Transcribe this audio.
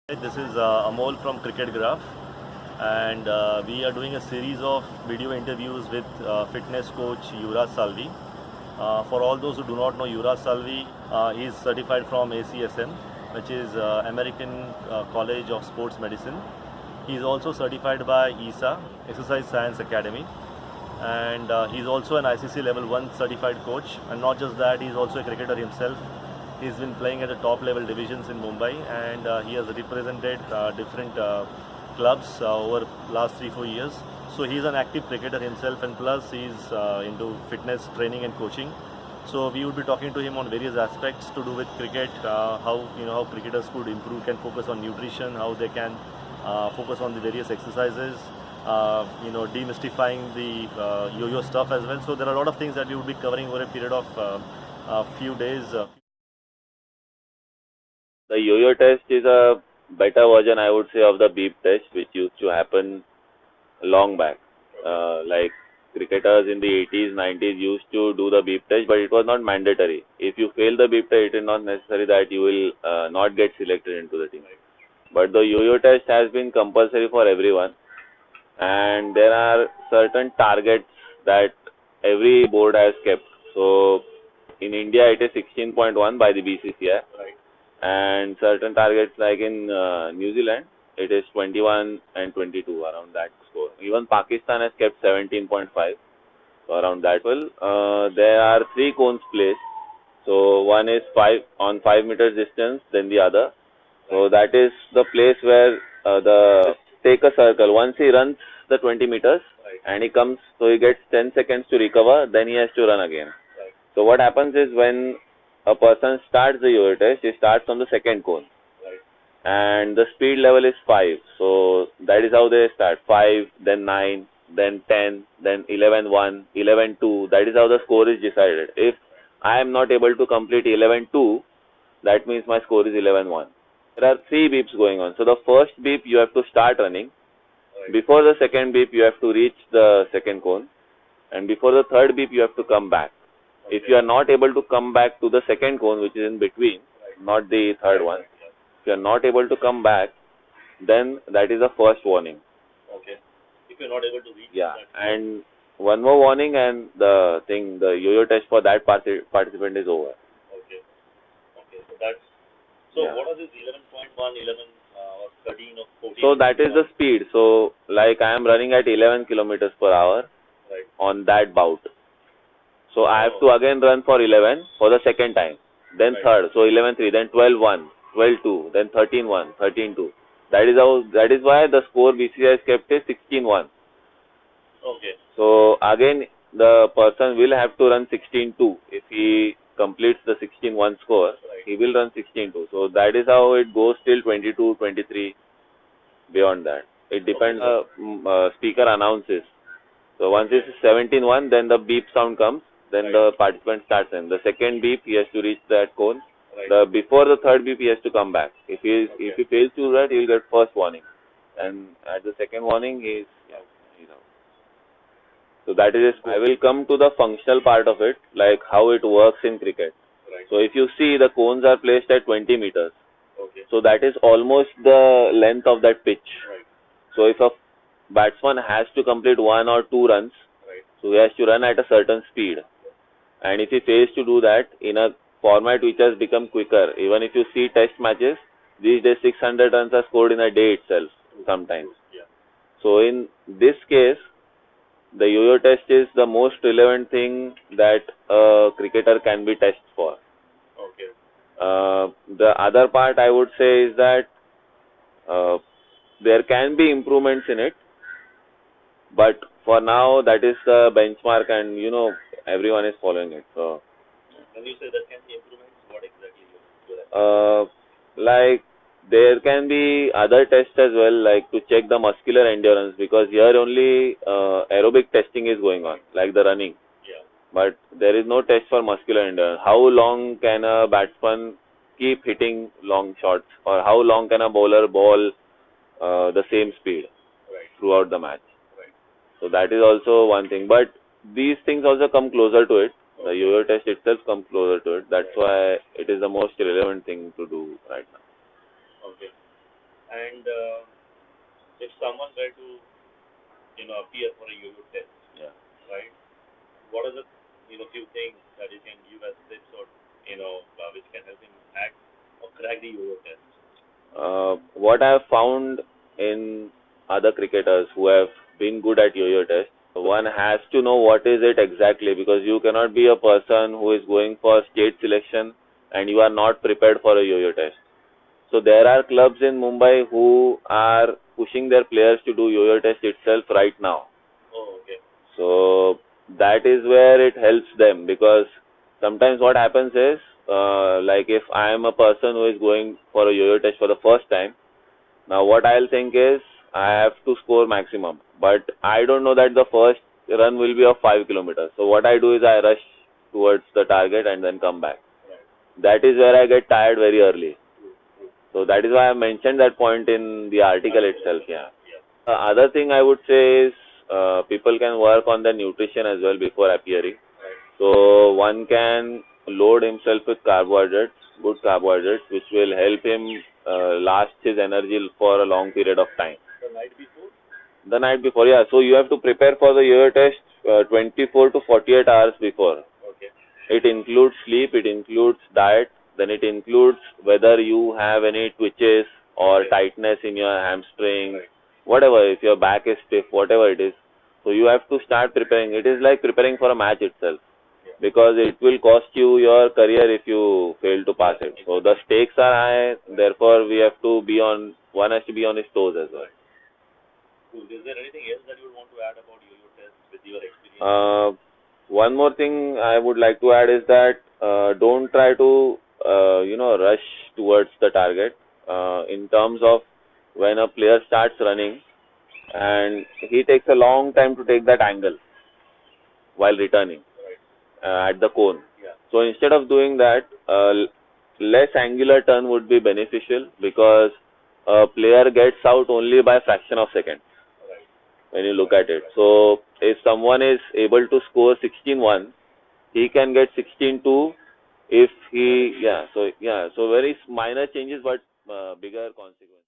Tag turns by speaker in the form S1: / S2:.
S1: This is Amol from CRICKETGRAPH, and we are doing a series of video interviews with fitness coach Yuvraj Salvi. For all those who do not know Yuvraj Salvi, he is certified from ACSM, which is American College of Sports Medicine. He is also certified by ESA, Exercise Science Academy, and he is also an ICC Level 1 certified coach. And not just that, he is also a cricketer himself. He's been playing at the top level divisions in Mumbai, and he has represented different clubs over last 3-4 years. So he's an active cricketer himself, and plus he's into fitness training and coaching. So we would be talking to him on various aspects to do with cricket, how cricketers could improve, can focus on nutrition, how they can focus on the various exercises, demystifying the yo-yo stuff as well. So there are a lot of things that we would be covering over a period of a few days.
S2: The yo-yo test is a better version, I would say, of the beep test, which used to happen long back. Like cricketers in the 80s, 90s used to do the beep test, but it was not mandatory. If you fail the beep test, it is not necessary that you will not get selected into the team. But the yo-yo test has been compulsory for everyone, and there are certain targets that every board has kept. So in India, it is 16.1 by the BCCI. And certain targets like in New Zealand, it is 21 and 22, around that score. Even Pakistan has kept 17.5, so around that. Well, there are 3 cones placed. So one is 5 meters distance, then the other. So that is the place where take a circle. Once he runs the 20 meters and he comes, so he gets 10 seconds to recover, then he has to run again. So what happens is when a person starts the yo-yo test, he starts on the second cone. And the speed level is 5. So that is how they start. 5, then 9, then 10, then 11-1, 11-2. That is how the score is decided. If I am not able to complete 11-2, that means my score is 11-1. There are 3 beeps going on. So the first beep, you have to start running. Before the second beep, you have to reach the second cone. And before the third beep, you have to come back. If you are not able to come back to the second cone, which is in between, not the third one, if you are not able to come back, then that is the first warning.
S1: Okay. If you're not able to reach.
S2: Yeah, and one more warning, and the yo-yo test for that participant is over.
S1: Okay. Okay. So that's. So yeah. What are these 11.1, 11, or 13 or 14?
S2: So that is the speed. So like I am running at 11 kilometers per hour on that bout. So I have to again run for 11 for the second time, then third, so 11-3, then 12-1, 12-2, then 13-1, 13-2. That is why the score BCCI has kept is 16-1.
S1: Okay.
S2: So again, the person will have to run 16-2. If he completes the 16-1 score, he will run 16-2. So that is how it goes till 22, 23, beyond that. It depends speaker announces. So once it is 17-1, then the beep sound comes. Then the participant starts in. The second beep, he has to reach that cone. Before the third beep, he has to come back. If he fails to do that, he will get first warning. And at the second warning, he is out. So that is it. I will come to the functional part of it, like how it works in cricket. So if you see, the cones are placed at 20 meters. So that is almost the length of that pitch. So if a batsman has to complete 1 or 2 runs, so he has to run at a certain speed. And if he fails to do that in a format which has become quicker, even if you see test matches, these days 600 runs are scored in a day itself sometimes. So in this case, the yo-yo test is the most relevant thing that a cricketer can be tested for. The other part I would say is that there can be improvements in it, but for now that is the benchmark, and everyone is following it. So
S1: when you say there can be improvements, what exactly you
S2: like there can be other tests as well, like to check the muscular endurance, because here only aerobic testing is going on, like the running. But there is no test for muscular endurance. How long can a batsman keep hitting long shots, or how long can a bowler bowl the same speed throughout the match? So that is also one thing. But these things also come closer to it. The yo-yo test itself comes closer to it. That's why it is the most relevant thing to do right now.
S1: Okay. And if someone were to, appear for a yo-yo test,
S2: Yeah.
S1: right? What are the, few things that you can give as tips or, which can help him act or crack the yo-yo test?
S2: What I have found in other cricketers who have been good at yo-yo test, one has to know what is it exactly, because you cannot be a person who is going for state selection and you are not prepared for a yo-yo test. So there are clubs in Mumbai who are pushing their players to do yo-yo test itself right now.
S1: Oh, okay.
S2: So that is where it helps them, because sometimes what happens is, like if I am a person who is going for a yo-yo test for the first time, now what I'll think is I have to score maximum, but I don't know that the first run will be of 5 kilometers. So what I do is I rush towards the target and then come back. That is where I get tired very early. So that is why I mentioned that point in the article itself. Yeah. Other thing I would say is people can work on their nutrition as well before appearing. So one can load himself with carbohydrates, good carbohydrates, which will help him last his energy for a long period of time.
S1: The night before?
S2: The night before, yeah. So you have to prepare for the yo-yo test 24 to 48 hours before.
S1: Okay.
S2: It includes sleep, it includes diet, then it includes whether you have any twitches or tightness in your hamstring, whatever, if your back is stiff, whatever it is. So you have to start preparing. It is like preparing for a match itself, because it will cost you your career if you fail to pass it. So the stakes are high, therefore we have to be on, one has to be on his toes as well.
S1: Cool. Is there anything else that you would want to add about yo-yo test with your experience?
S2: One more thing I would like to add is that don't try to rush towards the target. In terms of when a player starts running and he takes a long time to take that angle while returning at the cone.
S1: Yeah.
S2: So instead of doing that, less angular turn would be beneficial, because a player gets out only by a fraction of seconds when you look at it. So if someone is able to score 16-1, he can get 16-2 if he, yeah, so very minor changes but bigger consequences.